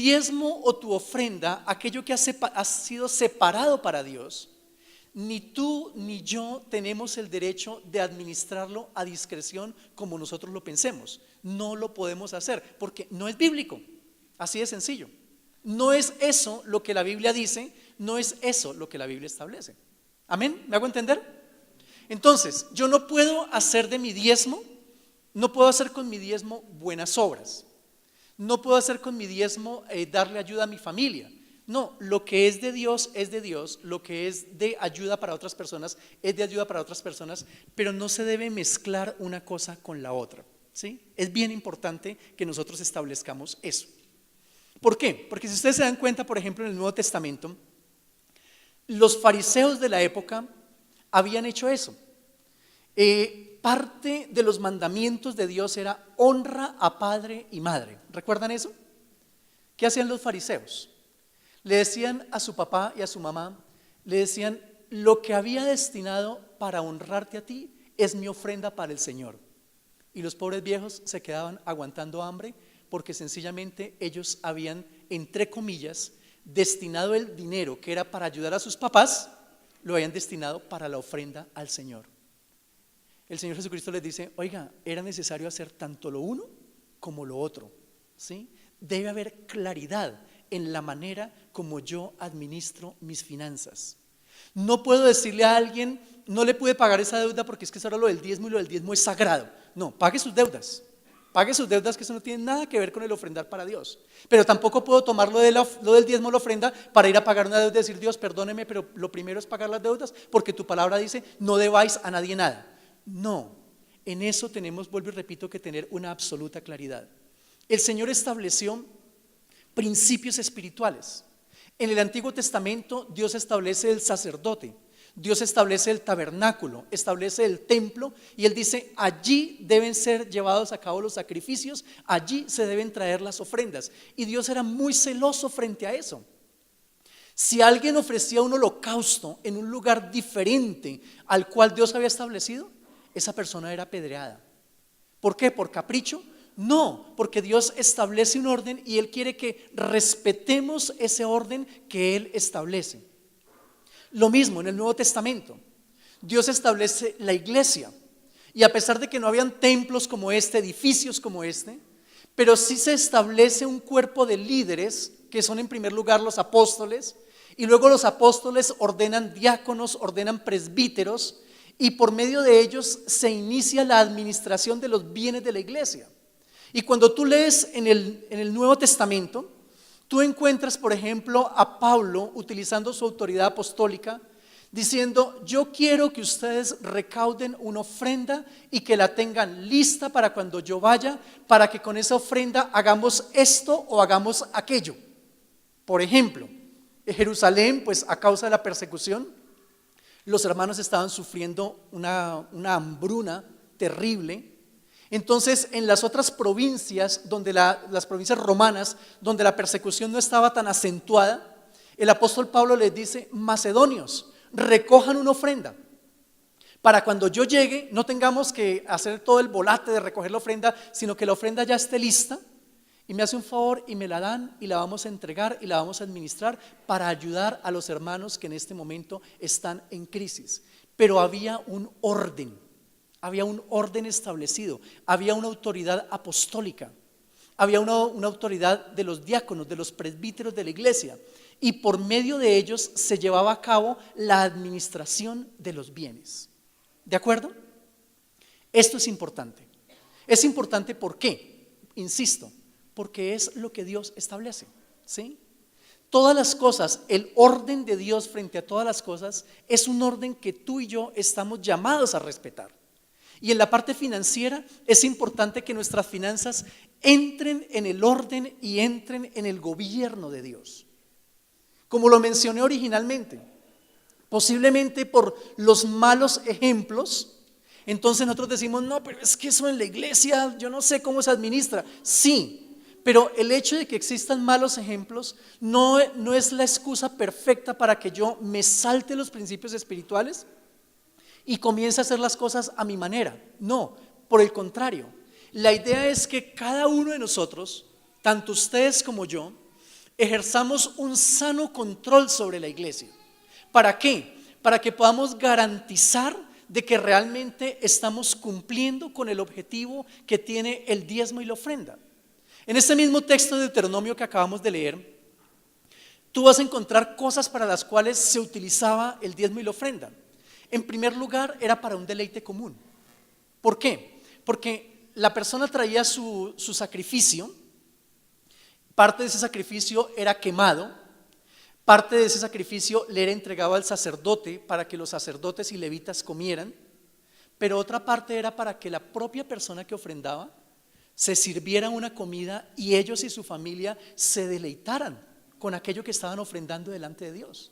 diezmo o tu ofrenda, aquello que ha sido separado para Dios, ni tú ni yo tenemos el derecho de administrarlo a discreción como nosotros lo pensemos. No lo podemos hacer porque no es bíblico, así de sencillo. No es eso lo que la Biblia dice, no es eso lo que la Biblia establece. ¿Amén? ¿Me hago entender? Entonces, yo no puedo hacer de mi diezmo, no puedo hacer con mi diezmo buenas obras. No puedo hacer con mi diezmo darle ayuda a mi familia. No, lo que es de Dios es de Dios, lo que es de ayuda para otras personas es de ayuda para otras personas, pero no se debe mezclar una cosa con la otra, ¿sí? Es bien importante que nosotros establezcamos eso. ¿Por qué? Porque si ustedes se dan cuenta, por ejemplo, en el Nuevo Testamento, los fariseos de la época habían hecho eso. Parte de los mandamientos de Dios era honra a padre y madre. ¿Recuerdan eso? ¿Qué hacían los fariseos? Le decían a su papá y a su mamá, le decían: lo que había destinado para honrarte a ti es mi ofrenda para el Señor. Y los pobres viejos se quedaban aguantando hambre porque sencillamente ellos habían, entre comillas, destinado el dinero que era para ayudar a sus papás, lo habían destinado para la ofrenda al Señor. El Señor Jesucristo les dice: oiga, era necesario hacer tanto lo uno como lo otro, ¿sí? Debe haber claridad en la manera como yo administro mis finanzas. No puedo decirle a alguien: no le pude pagar esa deuda porque es que eso era lo del diezmo y lo del diezmo es sagrado. No, pague sus deudas, que eso no tiene nada que ver con el ofrendar para Dios. Pero tampoco puedo tomar lo del diezmo, la ofrenda, para ir a pagar una deuda y decir: Dios, perdóneme, pero lo primero es pagar las deudas porque tu palabra dice: no debáis a nadie nada. No, en eso tenemos, vuelvo y repito, que tener una absoluta claridad. El Señor estableció principios espirituales. En el Antiguo Testamento Dios establece el sacerdote, Dios establece el tabernáculo, establece el templo, y Él dice: allí deben ser llevados a cabo los sacrificios, allí se deben traer las ofrendas. Y Dios era muy celoso frente a eso. Si alguien ofrecía un holocausto en un lugar diferente al cual Dios había establecido, esa persona era apedreada. ¿Por qué? ¿Por capricho? No, porque Dios establece un orden y Él quiere que respetemos ese orden que Él establece. Lo mismo en el Nuevo Testamento. Dios establece la iglesia, y a pesar de que no habían templos como este, edificios como este, pero sí se establece un cuerpo de líderes que son en primer lugar los apóstoles, y luego los apóstoles ordenan diáconos, ordenan presbíteros, y por medio de ellos se inicia la administración de los bienes de la iglesia. Y cuando tú lees en el Nuevo Testamento, tú encuentras, por ejemplo, a Pablo utilizando su autoridad apostólica, diciendo: yo quiero que ustedes recauden una ofrenda y que la tengan lista para cuando yo vaya, para que con esa ofrenda hagamos esto o hagamos aquello. Por ejemplo, en Jerusalén, pues a causa de la persecución, los hermanos estaban sufriendo una hambruna terrible. Entonces, en las otras provincias, donde las provincias romanas, donde la persecución no estaba tan acentuada, el apóstol Pablo les dice: macedonios, recojan una ofrenda, para cuando yo llegue no tengamos que hacer todo el volate de recoger la ofrenda, sino que la ofrenda ya esté lista, y me hace un favor y me la dan y la vamos a entregar y la vamos a administrar para ayudar a los hermanos que en este momento están en crisis. Pero había un orden establecido, había una autoridad apostólica, había una autoridad de los diáconos, de los presbíteros de la iglesia, y por medio de ellos se llevaba a cabo la administración de los bienes. ¿De acuerdo? Esto es importante. Es importante, ¿por qué? Insisto, porque es lo que Dios establece, ¿sí? Todas las cosas, el orden de Dios frente a todas las cosas es un orden que tú y yo estamos llamados a respetar. Y en la parte financiera es importante que nuestras finanzas entren en el orden y entren en el gobierno de Dios. Como lo mencioné originalmente, posiblemente por los malos ejemplos, entonces nosotros decimos: no, pero es que eso en la iglesia yo no sé cómo se administra. Sí, pero el hecho de que existan malos ejemplos no es la excusa perfecta para que yo me salte los principios espirituales y comience a hacer las cosas a mi manera. No, por el contrario, la idea es que cada uno de nosotros, tanto ustedes como yo, ejerzamos un sano control sobre la iglesia. ¿Para qué? Para que podamos garantizar de que realmente estamos cumpliendo con el objetivo que tiene el diezmo y la ofrenda. En este mismo texto de Deuteronomio que acabamos de leer, tú vas a encontrar cosas para las cuales se utilizaba el diezmo y la ofrenda. En primer lugar, era para un deleite común. ¿Por qué? Porque la persona traía su sacrificio, parte de ese sacrificio era quemado, parte de ese sacrificio le era entregado al sacerdote para que los sacerdotes y levitas comieran, pero otra parte era para que la propia persona que ofrendaba se sirviera una comida y ellos y su familia se deleitaran con aquello que estaban ofrendando delante de Dios.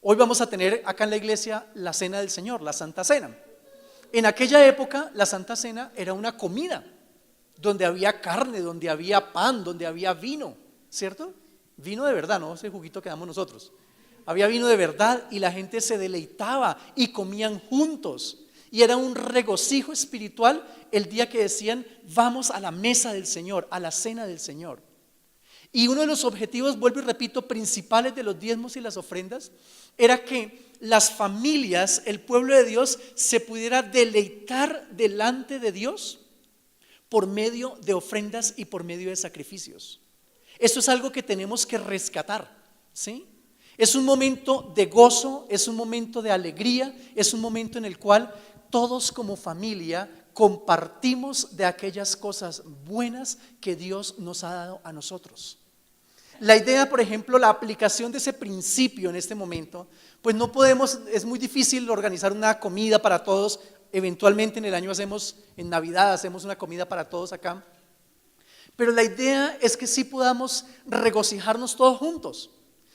Hoy vamos a tener acá en la iglesia la cena del Señor, la Santa Cena. En aquella época la Santa Cena era una comida donde había carne, donde había pan, donde había vino, ¿cierto? Vino de verdad, no ese juguito que damos nosotros. Había vino de verdad y la gente se deleitaba y comían juntos. Y era un regocijo espiritual el día que decían: vamos a la mesa del Señor, a la cena del Señor. Y uno de los objetivos, vuelvo y repito, principales de los diezmos y las ofrendas era que las familias, el pueblo de Dios, se pudiera deleitar delante de Dios por medio de ofrendas y por medio de sacrificios. Esto es algo que tenemos que rescatar, ¿sí? Es un momento de gozo, es un momento de alegría, es un momento en el cual todos como familia compartimos de aquellas cosas buenas que Dios nos ha dado a nosotros. La idea, por ejemplo, la aplicación de ese principio en este momento, pues no podemos, es muy difícil organizar una comida para todos. Eventualmente en el año en Navidad hacemos una comida para todos acá. Pero la idea es que sí podamos regocijarnos todos juntos.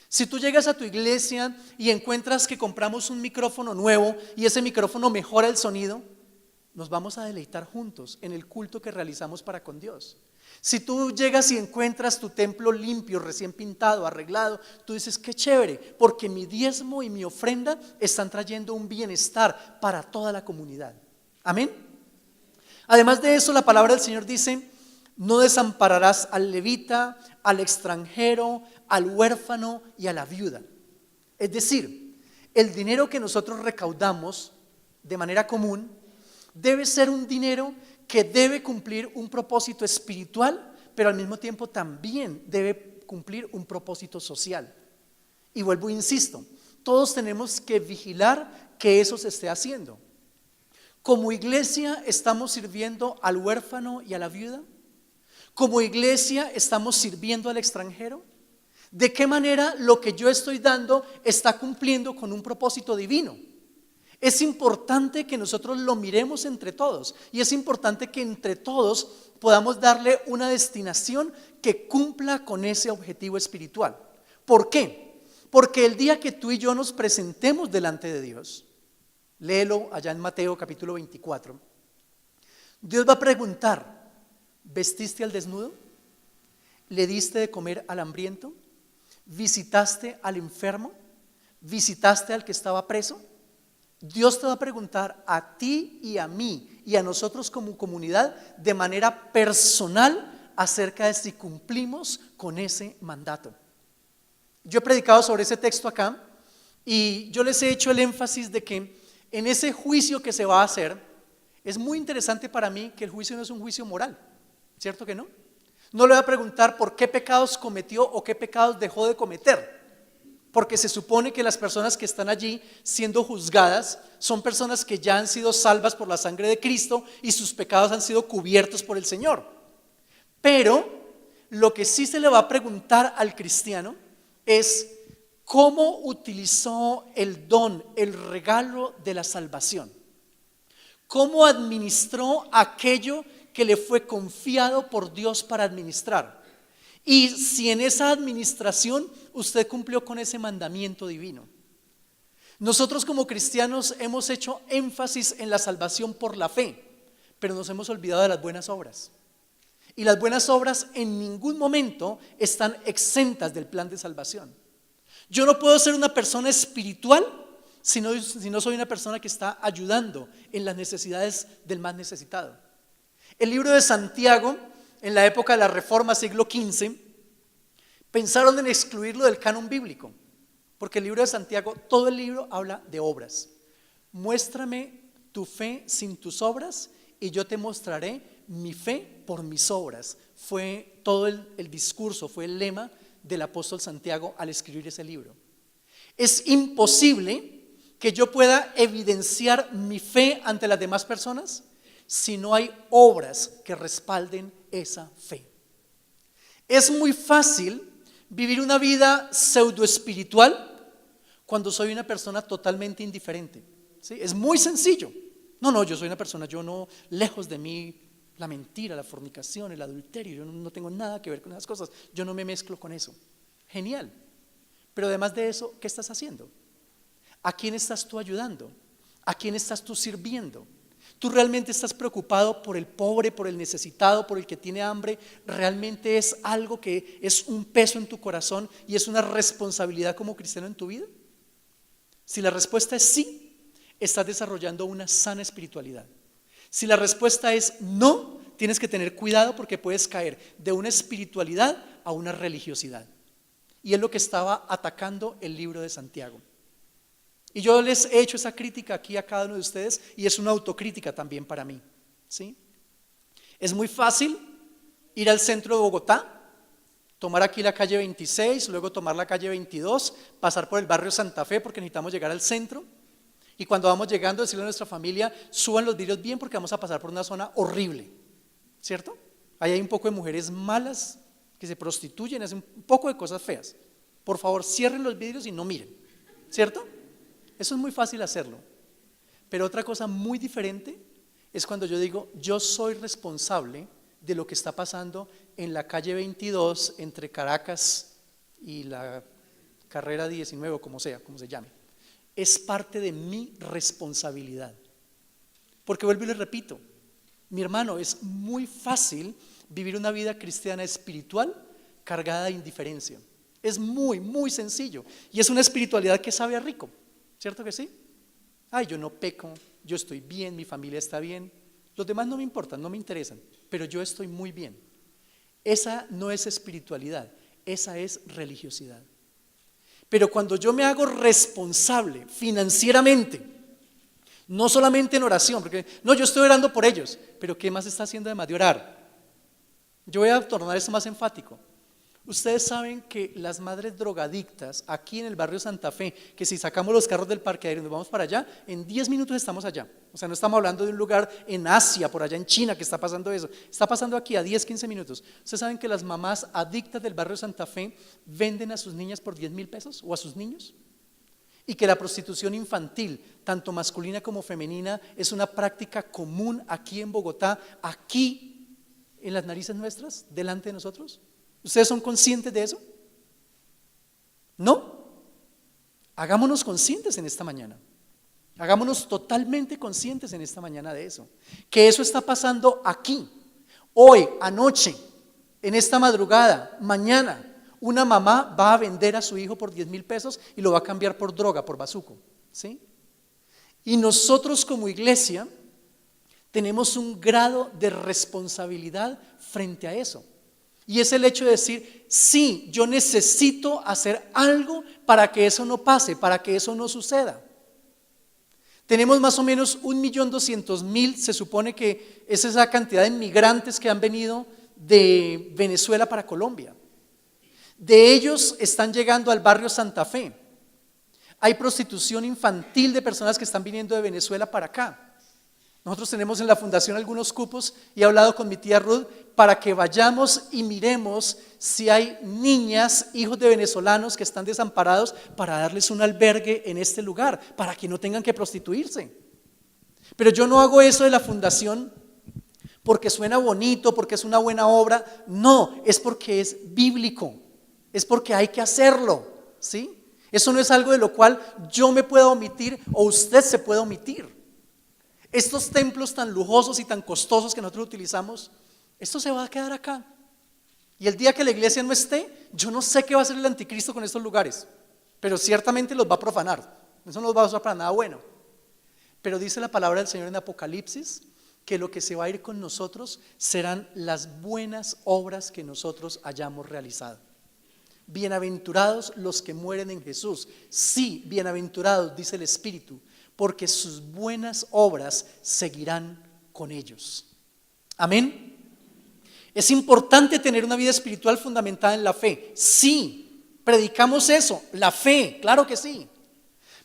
Si tú llegas a tu iglesia y encuentras que compramos un micrófono nuevo y ese micrófono mejora el sonido, nos vamos a deleitar juntos en el culto que realizamos para con Dios. Si tú llegas y encuentras tu templo limpio, recién pintado, arreglado, tú dices: qué chévere, porque mi diezmo y mi ofrenda están trayendo un bienestar para toda la comunidad. Amén. Además de eso, la palabra del Señor dice: no desampararás al levita, al extranjero, al huérfano y a la viuda. Es decir, el dinero que nosotros recaudamos de manera común debe ser un dinero que debe cumplir un propósito espiritual, pero al mismo tiempo también debe cumplir un propósito social. Y vuelvo e insisto, todos tenemos que vigilar que eso se esté haciendo. Como iglesia estamos sirviendo al huérfano y a la viuda. Como iglesia estamos sirviendo al extranjero. ¿De qué manera lo que yo estoy dando está cumpliendo con un propósito divino? Es importante que nosotros lo miremos entre todos y es importante que entre todos podamos darle una destinación que cumpla con ese objetivo espiritual. ¿Por qué? Porque el día que tú y yo nos presentemos delante de Dios, léelo allá en Mateo capítulo 24, Dios va a preguntar: ¿vestiste al desnudo? ¿Le diste de comer al hambriento? ¿Visitaste al enfermo? ¿Visitaste al que estaba preso? Dios te va a preguntar a ti y a mí y a nosotros como comunidad de manera personal acerca de si cumplimos con ese mandato. Yo he predicado sobre ese texto acá y yo les he hecho el énfasis de que en ese juicio que se va a hacer, es muy interesante para mí que el juicio no es un juicio moral, ¿cierto que no? No le voy a preguntar por qué pecados cometió o qué pecados dejó de cometer, porque se supone que las personas que están allí siendo juzgadas son personas que ya han sido salvas por la sangre de Cristo y sus pecados han sido cubiertos por el Señor. Pero lo que sí se le va a preguntar al cristiano es cómo utilizó el don, el regalo de la salvación. Cómo administró aquello que le fue confiado por Dios para administrar. Y si en esa administración usted cumplió con ese mandamiento divino. Nosotros como cristianos hemos hecho énfasis en la salvación por la fe, pero nos hemos olvidado de las buenas obras. Y las buenas obras en ningún momento están exentas del plan de salvación. Yo no puedo ser una persona espiritual si no soy una persona que está ayudando en las necesidades del más necesitado. El libro de Santiago, en la época de la Reforma, siglo XV, Pensaron en excluirlo del canon bíblico, porque el libro de Santiago, todo el libro habla de obras. Muéstrame tu fe sin tus obras y yo te mostraré mi fe por mis obras. Fue todo el discurso, fue el lema del apóstol Santiago al escribir ese libro. Es imposible que yo pueda evidenciar mi fe ante las demás personas si no hay obras que respalden esa fe. Es muy fácil vivir una vida pseudoespiritual cuando soy una persona totalmente indiferente, ¿sí? Es muy sencillo. No, yo soy una persona, yo no, lejos de mí la mentira, la fornicación, el adulterio, yo no tengo nada que ver con esas cosas, yo no me mezclo con eso. Genial. Pero además de eso, ¿qué estás haciendo? ¿A quién estás tú ayudando? ¿A quién estás tú sirviendo? ¿Tú realmente estás preocupado por el pobre, por el necesitado, por el que tiene hambre? ¿Realmente es algo que es un peso en tu corazón y es una responsabilidad como cristiano en tu vida? Si la respuesta es sí, estás desarrollando una sana espiritualidad. Si la respuesta es no, tienes que tener cuidado porque puedes caer de una espiritualidad a una religiosidad. Y es lo que estaba atacando el libro de Santiago. Y yo les he hecho esa crítica aquí a cada uno de ustedes y es una autocrítica también para mí, ¿sí? Es muy fácil ir al centro de Bogotá, tomar aquí la calle 26, luego tomar la calle 22, pasar por el barrio Santa Fe porque necesitamos llegar al centro. Y cuando vamos llegando, decirle a nuestra familia, suban los vidrios bien porque vamos a pasar por una zona horrible, ¿cierto? Ahí hay un poco de mujeres malas que se prostituyen, hacen un poco de cosas feas. Por favor, cierren los vidrios y no miren, ¿cierto? Eso es muy fácil hacerlo. Pero otra cosa muy diferente es cuando yo digo, yo soy responsable de lo que está pasando en la calle 22 entre Caracas y la carrera 19 o como sea, como se llame. Es parte de mi responsabilidad. Porque vuelvo y les repito, mi hermano, es muy fácil vivir una vida cristiana espiritual cargada de indiferencia. Es muy, muy sencillo. Y es una espiritualidad que sabe a rico, ¿cierto que sí? Ay, yo no peco, yo estoy bien, mi familia está bien. Los demás no me importan, no me interesan, pero yo estoy muy bien. Esa no es espiritualidad, esa es religiosidad. Pero cuando yo me hago responsable financieramente, no solamente en oración, porque no, yo estoy orando por ellos, pero ¿qué más está haciendo además de orar? Yo voy a tornar esto más enfático. Ustedes saben que las madres drogadictas aquí en el barrio Santa Fe, que si sacamos los carros del parqueadero y nos vamos para allá, en 10 minutos estamos allá. O sea, no estamos hablando de un lugar en Asia, por allá en China que está pasando eso. Está pasando aquí a 10, 15 minutos. Ustedes saben que las mamás adictas del barrio Santa Fe venden a sus niñas por 10,000 pesos o a sus niños. Y que la prostitución infantil, tanto masculina como femenina, es una práctica común aquí en Bogotá, aquí en las narices nuestras, delante de nosotros. ¿Ustedes son conscientes de eso? ¿No? Hagámonos conscientes en esta mañana. Hagámonos totalmente conscientes en esta mañana de eso. Que eso está pasando aquí, hoy, anoche, en esta madrugada, mañana. Una mamá va a vender a su hijo por 10,000 pesos y lo va a cambiar por droga, por bazuco, ¿sí? Y nosotros como iglesia tenemos un grado de responsabilidad frente a eso. Y es el hecho de decir, sí, yo necesito hacer algo para que eso no pase, para que eso no suceda. Tenemos más o menos 1.200.000, se supone que es esa cantidad de inmigrantes que han venido de Venezuela para Colombia. De ellos están llegando al barrio Santa Fe. Hay prostitución infantil de personas que están viniendo de Venezuela para acá. Nosotros tenemos en la fundación algunos cupos y he hablado con mi tía Ruth para que vayamos y miremos si hay niñas, hijos de venezolanos que están desamparados para darles un albergue en este lugar, para que no tengan que prostituirse. Pero yo no hago eso de la fundación porque suena bonito, porque es una buena obra, no, es porque es bíblico, es porque hay que hacerlo, ¿sí? Eso no es algo de lo cual yo me pueda omitir o usted se pueda omitir. Estos templos tan lujosos y tan costosos que nosotros utilizamos, esto se va a quedar acá. Y el día que la iglesia no esté, yo no sé qué va a hacer el anticristo con estos lugares, pero ciertamente los va a profanar. Eso no los va a usar para nada bueno. Pero dice la palabra del Señor en Apocalipsis que lo que se va a ir con nosotros serán las buenas obras que nosotros hayamos realizado. Bienaventurados los que mueren en Jesús. Sí, bienaventurados, dice el Espíritu, porque sus buenas obras seguirán con ellos. Amén. Es importante tener una vida espiritual fundamentada en la fe. Sí, predicamos eso, la fe, claro que sí.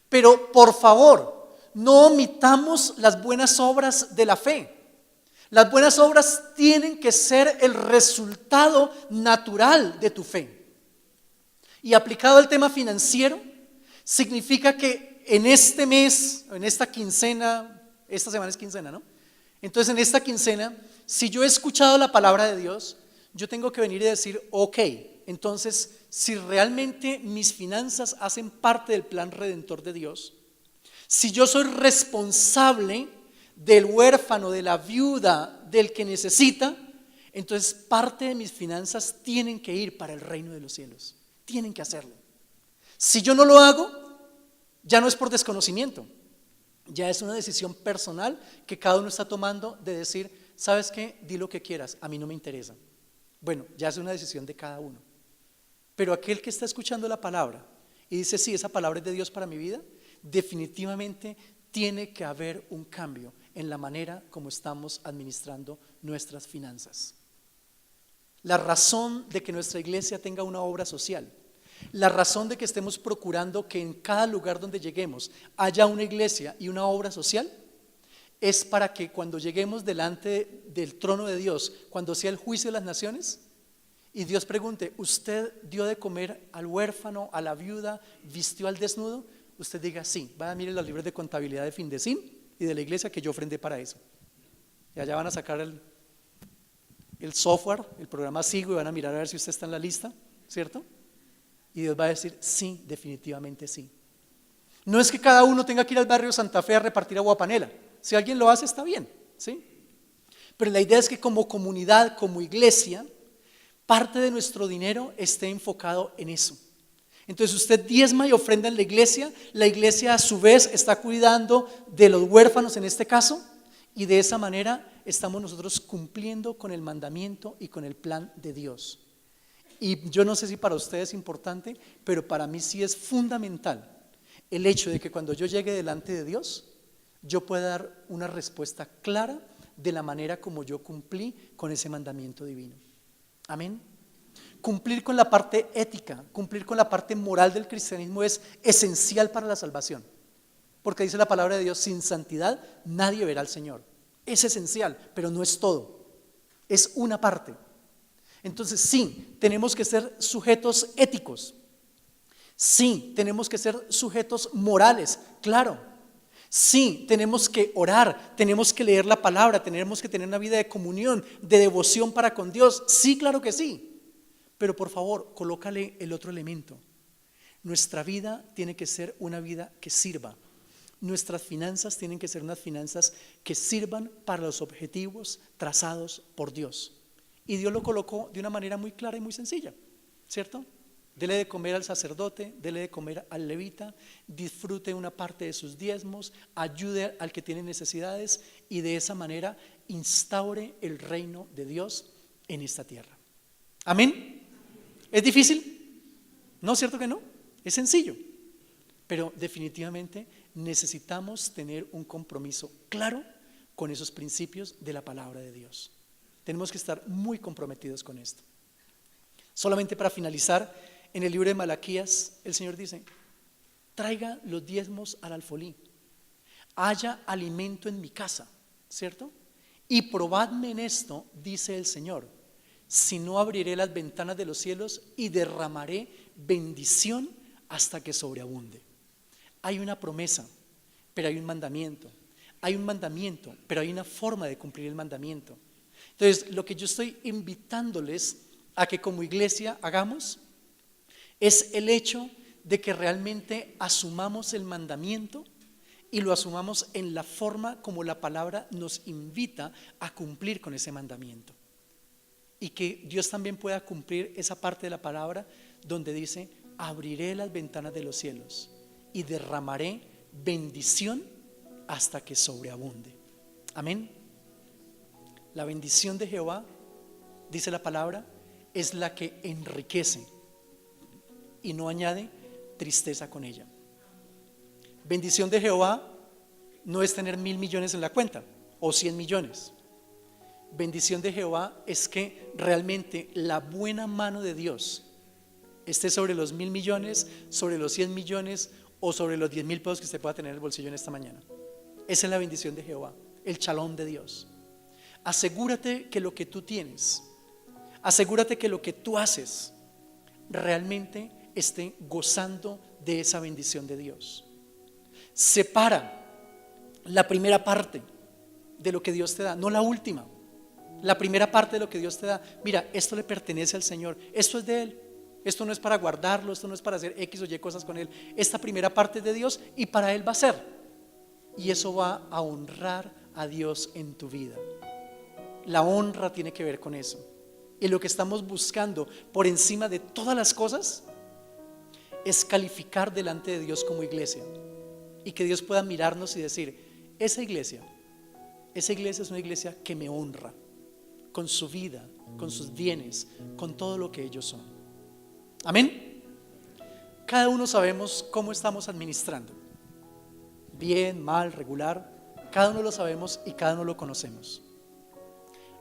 Pero por favor, no omitamos las buenas obras de la fe. Las buenas obras tienen que ser el resultado natural de tu fe. Y aplicado al tema financiero, significa que en este mes, en esta quincena, esta semana es quincena, ¿no? Entonces en esta quincena, si yo he escuchado la palabra de Dios, yo tengo que venir y decir, ok, entonces si realmente mis finanzas hacen parte del plan redentor de Dios, si yo soy responsable del huérfano, de la viuda, del que necesita, entonces parte de mis finanzas tienen que ir para el reino de los cielos. Tienen que hacerlo. Si yo no lo hago, ya no es por desconocimiento, ya es una decisión personal que cada uno está tomando de decir, ¿sabes qué? Di lo que quieras, a mí no me interesa. Bueno, ya es una decisión de cada uno. Pero aquel que está escuchando la palabra y dice, sí, esa palabra es de Dios para mi vida, definitivamente tiene que haber un cambio en la manera como estamos administrando nuestras finanzas. La razón de que nuestra iglesia tenga una obra social, la razón de que estemos procurando que en cada lugar donde lleguemos haya una iglesia y una obra social, es para que cuando lleguemos delante del trono de Dios, cuando sea el juicio de las naciones, y Dios pregunte, ¿usted dio de comer al huérfano, a la viuda, vistió al desnudo? Usted diga, sí, vaya a mirar los libros de contabilidad de Findecín y de la iglesia que yo ofrendé para eso. Y allá van a sacar el software, el programa Sigo, y van a mirar a ver si usted está en la lista, ¿cierto? Y Dios va a decir, sí, definitivamente sí. No es que cada uno tenga que ir al barrio Santa Fe a repartir agua panela. Si alguien lo hace, está bien, ¿sí? Pero la idea es que como comunidad, como iglesia, parte de nuestro dinero esté enfocado en eso. Entonces usted diezma y ofrenda en la iglesia a su vez está cuidando de los huérfanos en este caso, y de esa manera estamos nosotros cumpliendo con el mandamiento y con el plan de Dios. Y yo no sé si para ustedes es importante, pero para mí sí es fundamental el hecho de que cuando yo llegue delante de Dios, yo pueda dar una respuesta clara de la manera como yo cumplí con ese mandamiento divino. Amén. Cumplir con la parte ética, cumplir con la parte moral del cristianismo es esencial para la salvación. Porque dice la palabra de Dios, sin santidad nadie verá al Señor. Es esencial, pero no es todo. Es una parte. Entonces sí, tenemos que ser sujetos éticos. Sí, tenemos que ser sujetos morales, claro. Sí, tenemos que orar, tenemos que leer la palabra, tenemos que tener una vida de comunión, de devoción para con Dios. Sí, claro que sí. Pero por favor, colócale el otro elemento. Nuestra vida tiene que ser una vida que sirva. Nuestras finanzas tienen que ser unas finanzas que sirvan para los objetivos trazados por Dios. Y Dios lo colocó de una manera muy clara y muy sencilla, ¿cierto? Dele de comer al sacerdote, dele de comer al levita, disfrute una parte de sus diezmos, ayude al que tiene necesidades y de esa manera instaure el reino de Dios en esta tierra. ¿Amén? ¿Es difícil? No, ¿cierto que no? Es sencillo, pero definitivamente necesitamos tener un compromiso claro con esos principios de la palabra de Dios. Tenemos que estar muy comprometidos con esto. Solamente para finalizar, en el libro de Malaquías, el Señor dice, traiga los diezmos al alfolí, haya alimento en mi casa, ¿cierto? Y probadme en esto, dice el Señor, si no abriré las ventanas de los cielos y derramaré bendición hasta que sobreabunde. Hay una promesa, pero hay un mandamiento. Hay un mandamiento, pero hay una forma de cumplir el mandamiento. Entonces, lo que yo estoy invitándoles a que como iglesia hagamos es el hecho de que realmente asumamos el mandamiento y lo asumamos en la forma como la palabra nos invita a cumplir con ese mandamiento. Y que Dios también pueda cumplir esa parte de la palabra donde dice, abriré las ventanas de los cielos y derramaré bendición hasta que sobreabunde. Amén. La bendición de Jehová, dice la palabra, es la que enriquece. y no añade tristeza con ella. Bendición de Jehová no es tener 1.000 millones en la cuenta o 100 millones. Bendición de Jehová es que realmente la buena mano de Dios esté sobre los 1.000 millones, sobre los 100 millones o sobre los 10.000 pesos que usted pueda tener en el bolsillo en esta mañana. Esa es la bendición de Jehová, el shalom de Dios. Asegúrate que lo que tú tienes, asegúrate que lo que tú haces realmente esté gozando de esa bendición de Dios. Separa la primera parte de lo que Dios te da, no la última. La primera parte de lo que Dios te da. Mira, esto le pertenece al Señor, esto es de Él. Esto no es para guardarlo, esto no es para hacer X o Y cosas con Él. Esta primera parte es de Dios y para Él va a ser. Y eso va a honrar a Dios en tu vida. La honra tiene que ver con eso. Y lo que estamos buscando por encima de todas las cosas es calificar delante de Dios como iglesia. Y que Dios pueda mirarnos y decir, esa iglesia es una iglesia que me honra con su vida, con sus bienes, con todo lo que ellos son. Amén. Cada uno sabemos cómo estamos administrando, bien, mal, regular. Cada uno lo sabemos y cada uno lo conocemos.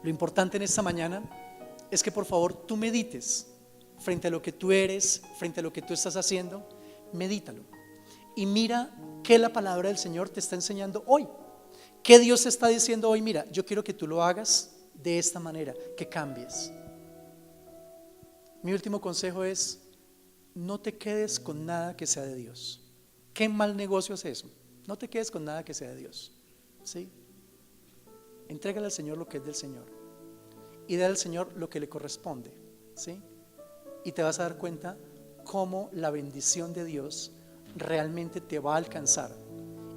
Lo importante en esta mañana es que por favor tú medites frente a lo que tú eres, frente a lo que tú estás haciendo. Medítalo y mira qué la palabra del Señor te está enseñando hoy. ¿Qué Dios te está diciendo hoy? Mira, yo quiero que tú lo hagas de esta manera, que cambies. Mi último consejo es: no te quedes con nada que sea de Dios. ¿Qué mal negocio es eso? No te quedes con nada que sea de Dios, ¿sí? Entrégale al Señor lo que es del Señor y dale al Señor lo que le corresponde, ¿sí? Y te vas a dar cuenta cómo la bendición de Dios realmente te va a alcanzar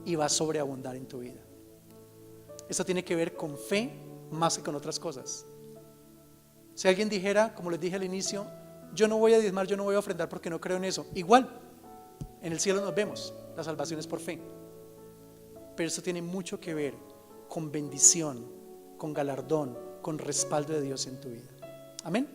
y va a sobreabundar en tu vida. Esto tiene que ver con fe más que con otras cosas. Si alguien dijera, como les dije al inicio, yo no voy a diezmar, yo no voy a ofrendar porque no creo en eso, igual en el cielo nos vemos, la salvación es por fe. Pero esto tiene mucho que ver con bendición, con galardón, con respaldo de Dios en tu vida. Amén.